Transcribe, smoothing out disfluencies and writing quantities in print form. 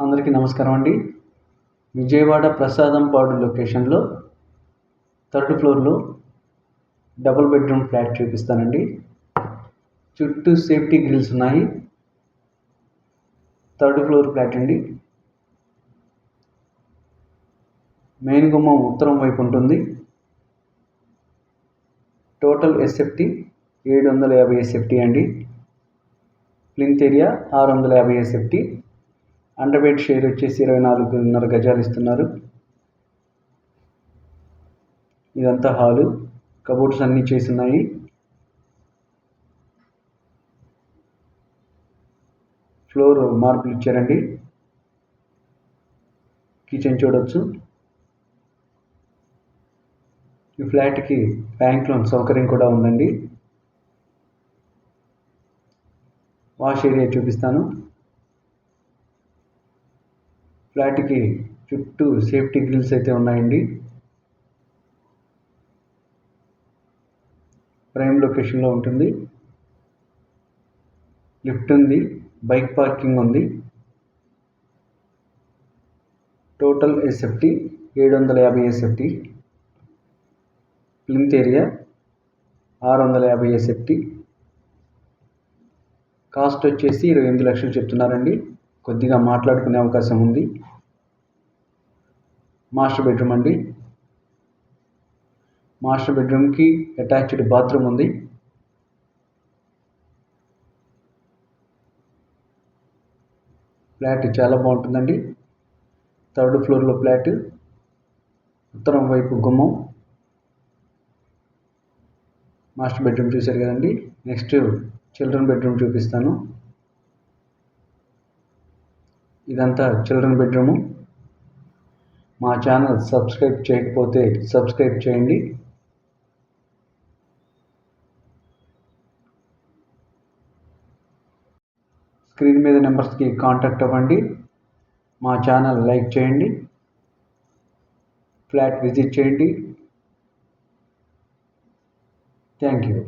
అందరికీ నమస్కారం అండి. విజయవాడ ప్రసాదంపాడు లొకేషన్లో 3rd ఫ్లోర్లో డబుల్ బెడ్రూమ్ ఫ్లాట్ చూపిస్తానండి. చుట్టూ సేఫ్టీ గ్రిల్స్ ఉన్నాయి. 3rd ఫ్లోర్ ఫ్లాట్ అండి. మెయిన్ గుమ్మం ఉత్తరం వైపు ఉంటుంది. టోటల్ ఎస్ఎఫ్టీ 750 ఎస్ఎఫ్టీ అండి. Plinth area 650 SFT. Under bed share వచ్చేసి 24.5 గజాలు ఇస్తున్నారు. ఇదంతా హాలు, కబోర్డ్స్ అన్నీ చేస్తున్నాయి. ఫ్లోర్ మార్బుల్ ఇచ్చారండి. కిచెన్ చూడొచ్చు. ఈ ఫ్లాట్కి బ్యాంక్ లోన్ సౌకర్యం కూడా ఉందండి. వాష్ ఏరియా చూపిస్తాను. ఫ్లాట్కి చుట్టూ సేఫ్టీ గ్రిల్స్ అయితే ఉన్నాయండి. ప్రైమ్ లొకేషన్లో ఉంటుంది. లిఫ్ట్ ఉంది, బైక్ పార్కింగ్ ఉంది. Total SFT 750 SFT. Plinth area 650 SFT. Cost వచ్చేసి 28 లక్షలు చెప్తున్నారండి. కొద్దిగా మాట్లాడుకునే అవకాశం ఉంది. మాస్టర్ బెడ్రూమ్ అండి. మాస్టర్ బెడ్రూమ్కి అటాచ్డ్ బాత్రూమ్ ఉంది. ఫ్లాట్ చాలా బాగుంటుందండి. 3rd ఫ్లోర్లో ఫ్లాట్, ఉత్తరం వైపు గుమ్మం. మాస్టర్ బెడ్రూమ్ చూశారు కదండి. నెక్స్ట్ చిల్డ్రన్ బెడ్రూమ్ చూపిస్తాను. ఇదంతా చిల్డ్రన్ బెడ్రూము. మా ఛానల్ సబ్స్క్రైబ్ చేయకపోతే సబ్స్క్రైబ్ చేయండి. స్క్రీన్ మీద నెంబర్స్కి కాంటాక్ట్ అవ్వండి. మా ఛానల్ లైక్ చేయండి. ఫ్లాట్ విజిట్ చేయండి. Thank you.